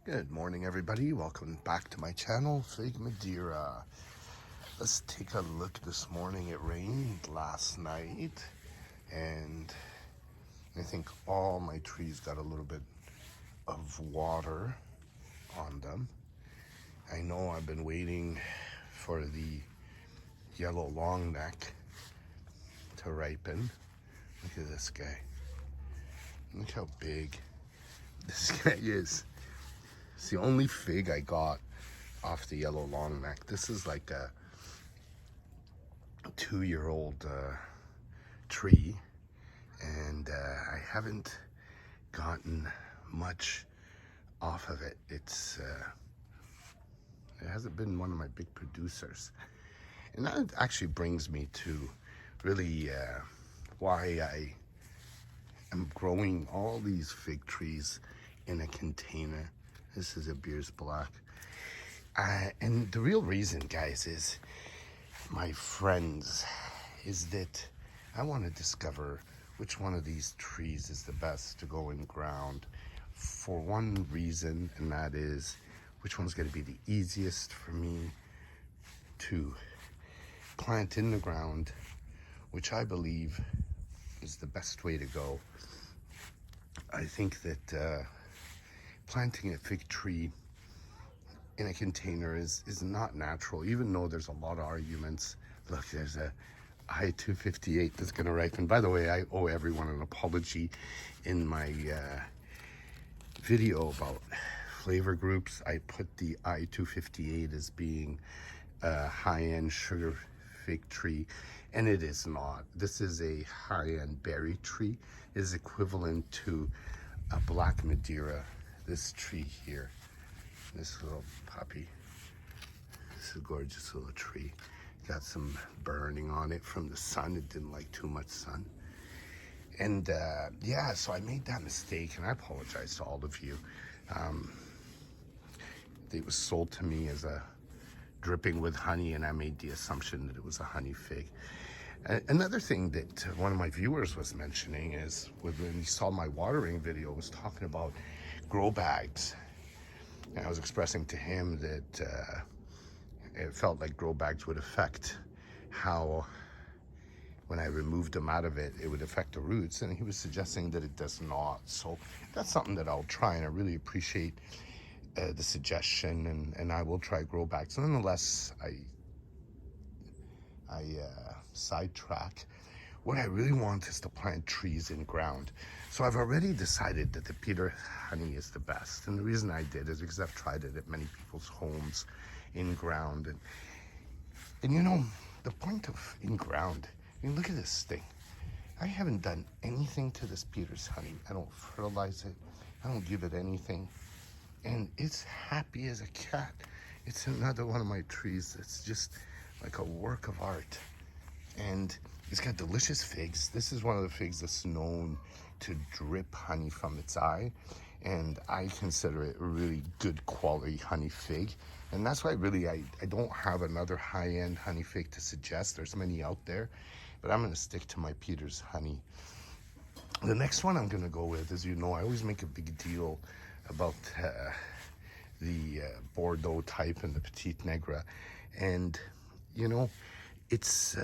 Good morning, everybody. Welcome back to my channel, Fig Madeira. Let's take a look this morning. It rained last night, and I think all my trees got a little bit of water on them. I know I've been waiting for the yellow long neck to ripen. Look at this guy. Look how big this guy is. It's the only fig I got off the yellow long neck. This is like a 2-year-old tree, and I haven't gotten much off of it. It hasn't been one of my big producers, and that actually brings me to really why I am growing all these fig trees in a container. This is a Beers Black. And the real reason, guys, is my friends, is that I want to discover which one of these trees is the best to go in ground for one reason, and that is which one's going to be the easiest for me to plant in the ground, which I believe is the best way to go. I think that planting a fig tree in a container is not natural, even though there's a lot of arguments. Look, there's a I-258 that's going to ripen. By the way, I owe everyone an apology. In my video about flavor groups, I put the I-258 as being a high-end sugar fig tree, and it is not. This is a high-end berry tree. It is equivalent to a black Madeira. This tree here, this little puppy, this is a gorgeous little tree. Got some burning on it from the sun. It didn't like too much sun. And yeah, so I made that mistake, and I apologize to all of you. It was sold to me as a dripping with honey, and I made the assumption that it was a honey fig. Another thing that one of my viewers was mentioning is when he saw my watering video, was talking about grow bags. And I was expressing to him that it felt like grow bags would affect how, when I removed them out of it, it would affect the roots. And he was suggesting that it does not. So that's something that I'll try, and I really appreciate the suggestion, and I will try grow bags. Nonetheless, I sidetrack. What I really want is to plant trees in ground. So I've already decided that the Peter honey is the best. And the reason I did is because I've tried it at many people's homes in ground. And you know, the point of in ground, I mean, look at this thing. I haven't done anything to this Peter's honey. I don't fertilize it. I don't give it anything. And it's happy as a cat. It's another one of my trees that's just like a work of art. And it's got delicious figs. This is one of the figs that's known to drip honey from its eye, and I consider it a really good quality honey fig. And that's why really I don't have another high-end honey fig to suggest. There's many out there, but I'm gonna stick to my Peter's honey. The next one I'm gonna go with, as you know, I always make a big deal about the Bordeaux type and the Petite Negre, and you know, it's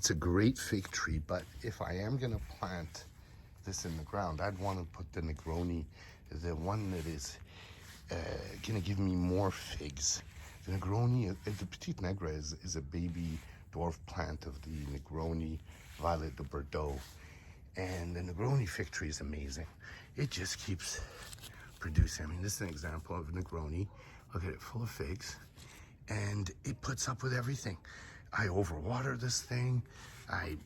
a great fig tree, but if I am gonna plant this in the ground, I'd want to put the Negronne, the one that is gonna give me more figs. The Negronne, the Petite Negre is a baby dwarf plant of the Negronne Violet de Bordeaux, and the Negronne fig tree is amazing. It just keeps producing. I mean, this is an example of Negronne. Look at it, full of figs, and it puts up with everything. I overwater this thing, I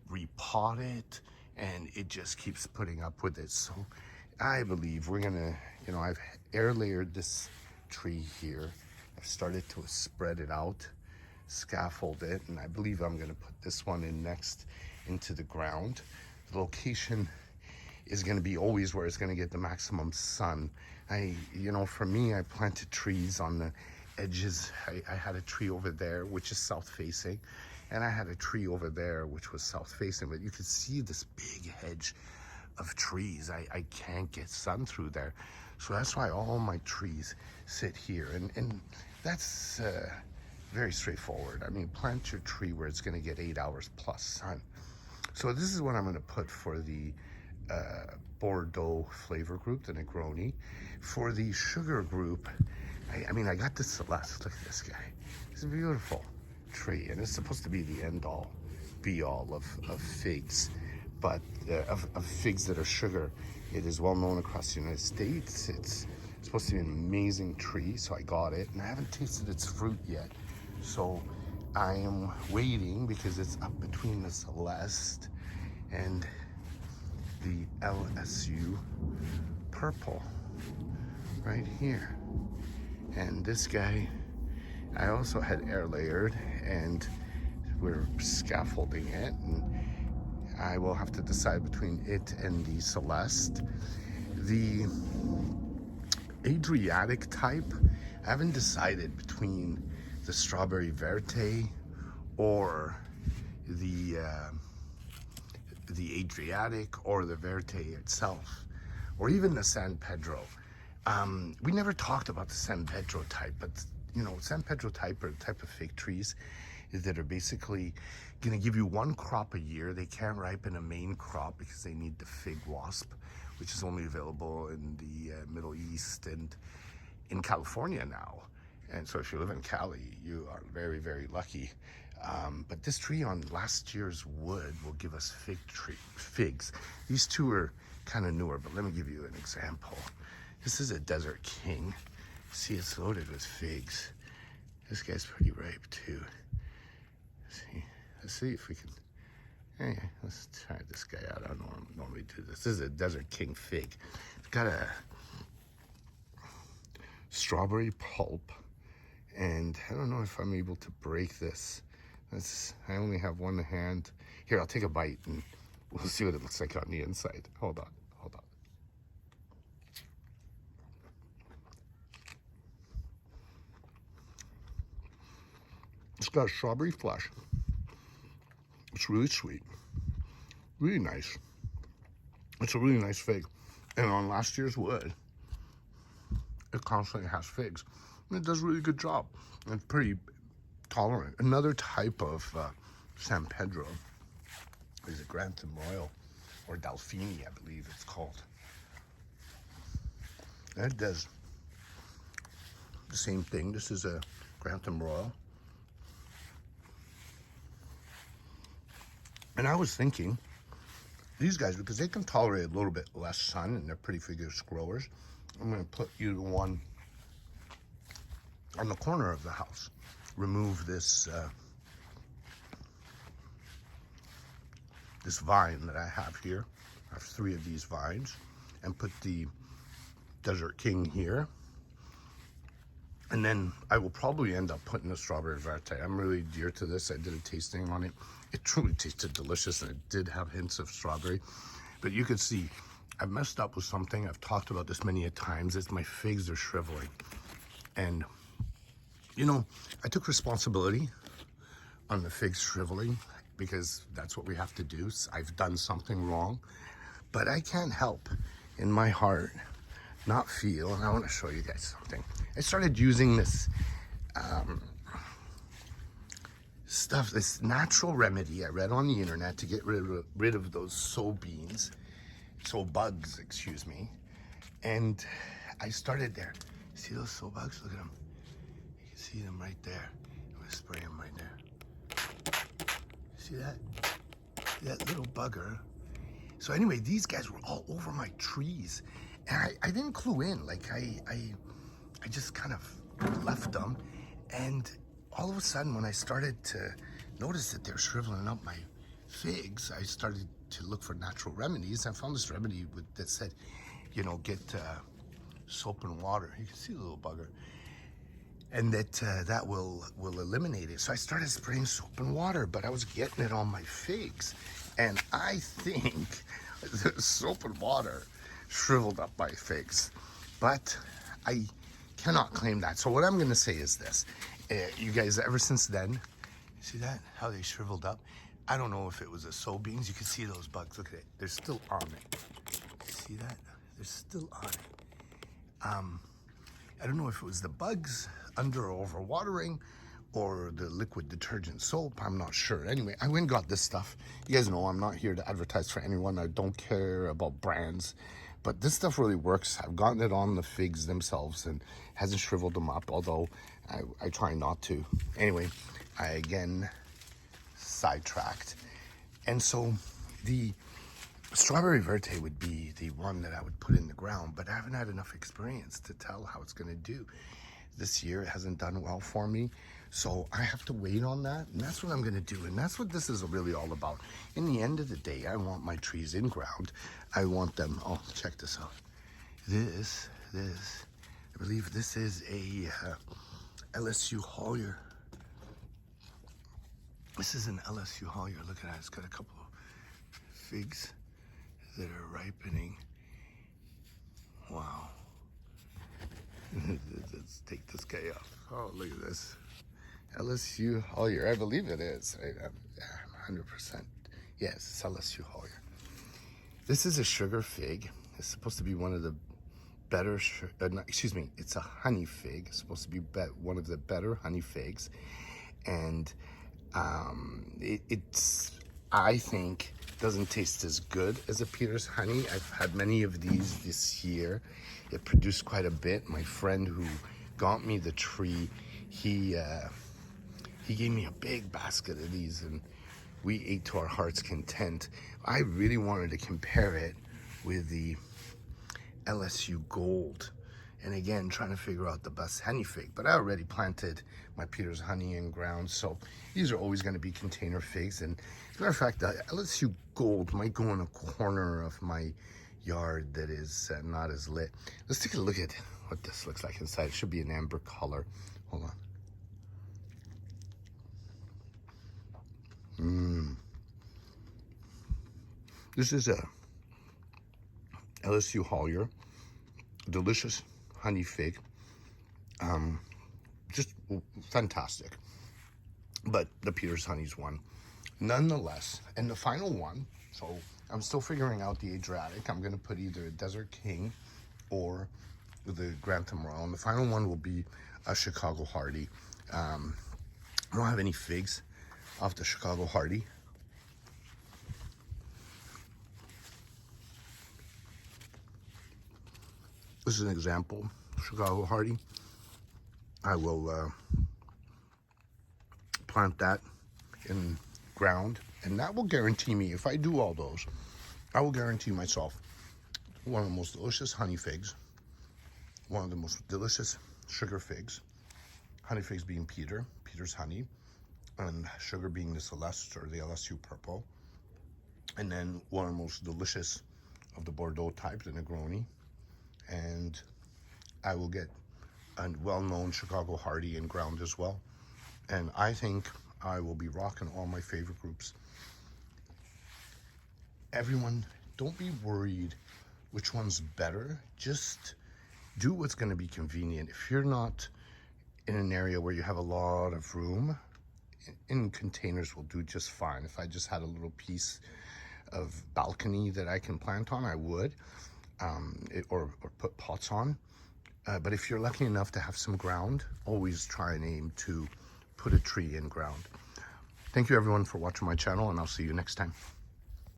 repot it, and it just keeps putting up with it. So I believe we're gonna, you know, I've air layered this tree here. I've started to spread it out, scaffold it, and I believe I'm gonna put this one in next into the ground. The location is gonna be always where it's gonna get the maximum sun. You know, for me, I planted trees on the edges. I had a tree over there which is south facing, and I had a tree over there which was south facing, but you could see this big hedge of trees. I can't get sun through there. So that's why all my trees sit here. And that's very straightforward. I mean, plant your tree where it's going to get 8 hours plus sun. So this is what I'm going to put for the Bordeaux flavor group, the Negronne. For the sugar group, I mean, I got the Celeste. Look at this guy. It's a beautiful tree, and it's supposed to be the end-all, be-all of figs, but of figs that are sugar. It is well known across the United States. It's supposed to be an amazing tree, so I got it, and I haven't tasted its fruit yet. So I am waiting because it's up between the Celeste and the LSU purple right here. And this guy, I also had air layered, and we're scaffolding it, and I will have to decide between it and the Celeste. The Adriatic type, I haven't decided between the strawberry verte or the Adriatic or the verte itself, or even the San Pedro. We never talked about the San Pedro type, but you know, San Pedro type are the type of fig trees that are basically going to give you one crop a year. They can't ripen a main crop because they need the fig wasp, which is only available in the Middle East and in California now. And so if you live in Cali, you are very, very lucky. But this tree on last year's wood will give us figs. These two are kind of newer, but let me give you an example. This is a Desert King. See, it's loaded with figs. This guy's pretty ripe too. Let's see if we can. Hey, let's try this guy out. I don't normally do this. This is a Desert King fig. It's got a strawberry pulp, and I don't know if I'm able to break this. I only have one hand. Here, I'll take a bite and we'll see what it looks like on the inside. Hold on. It's got a strawberry flesh. It's really sweet, really nice. It's a really nice fig. And on last year's wood, it constantly has figs. And it does a really good job. It's pretty tolerant. Another type of San Pedro is a Grantham Royal, or Dalphine, I believe it's called. And it does the same thing. This is a Grantham Royal. And I was thinking, these guys, because they can tolerate a little bit less sun and they're pretty vigorous growers, I'm going to put you the one on the corner of the house. Remove this this vine that I have here. I have 3 of these vines, and put the Desert King here. And then I will probably end up putting the strawberry verte. I'm really dear to this. I did a tasting on it. It truly tasted delicious, and it did have hints of strawberry. But you can see, I've messed up with something. I've talked about this many a times. It's my figs are shriveling. And, you know, I took responsibility on the figs shriveling because that's what we have to do. I've done something wrong. But I can't help in my heart not feel, and I want to show you guys something. I started using this stuff, this natural remedy I read on the internet to get rid of those bugs, excuse me. And I started there. See those sow bugs? Look at them. You can see them right there. I'm gonna spray them right there. See that? That little bugger. So anyway, these guys were all over my trees. And I didn't clue in. Like I just kind of left them. And all of a sudden, when I started to notice that they're shriveling up my figs, I started to look for natural remedies. I found this remedy that said, you know, get soap and water. You can see the little bugger. And that will eliminate it. So I started spraying soap and water, but I was getting it on my figs. And I think the soap and water shriveled up my figs. But I cannot claim that. So what I'm going to say is this. You guys, ever since then, see that? How they shriveled up? I don't know if it was the soybeans. You can see those bugs. Look at it. They're still on it. See that? They're still on it. I don't know if it was the bugs under or overwatering or the liquid detergent soap. I'm not sure. Anyway, I went and got this stuff. You guys know I'm not here to advertise for anyone. I don't care about brands. But this stuff really works. I've gotten it on the figs themselves and hasn't shriveled them up, although I try not to. Anyway, I again sidetracked. And so the strawberry verte would be the one that I would put in the ground, but I haven't had enough experience to tell how it's going to do. This year it hasn't done well for me, so I have to wait on that, and that's what I'm going to do, and that's what this is really all about. In the end of the day, I want my trees in ground. I want them, oh, check this out. This, I believe this is a LSU Hollier. This is an LSU Hollier. Look at that, it's got a couple of figs that are ripening. Wow. Let's take this guy off. Oh, look at this. LSU Hollier. I believe it is. I'm 100%. Yes, it's LSU Hollier. This is a sugar fig. It's supposed to be one of the better, excuse me, it's a honey fig. It's supposed to be one of the better honey figs. And it's, I think, doesn't taste as good as a Peter's honey. I've had many of these this year. It produced quite a bit. My friend who got me the tree, he gave me a big basket of these and we ate to our heart's content. I really wanted to compare it with the LSU Gold. And again, trying to figure out the best honey fig. But I already planted my Peter's honey in ground, so these are always going to be container figs. And as a matter of fact, the LSU Gold might go in a corner of my yard that is not as lit. Let's take a look at what this looks like inside. It should be an amber color. Hold on. This is a LSU Hollier. Delicious honey fig. Just fantastic. But the Peter's honey's one. Nonetheless, and the final one, so I'm still figuring out the Adriatic. I'm going to put either a Desert King or the Grantham Royal. And the final one will be a Chicago Hardy. I don't have any figs off the Chicago Hardy. This is an example, Chicago Hardy. I will plant that in ground, and that will guarantee me, if I do all those, I will guarantee myself one of the most delicious honey figs, one of the most delicious sugar figs, honey figs being Peter's honey, and sugar being the Celeste or the LSU purple, and then one of the most delicious of the Bordeaux type, the Negronne, and I will get a well-known Chicago Hardy in ground as well. And I think I will be rocking all my favorite groups. Everyone, don't be worried which one's better. Just do what's going to be convenient. If you're not in an area where you have a lot of room, in containers will do just fine. If I just had a little piece of balcony that I can plant on, I would. Or put pots on. But if you're lucky enough to have some ground, always try and aim to put a tree in ground. Thank you everyone for watching my channel, and I'll see you next time.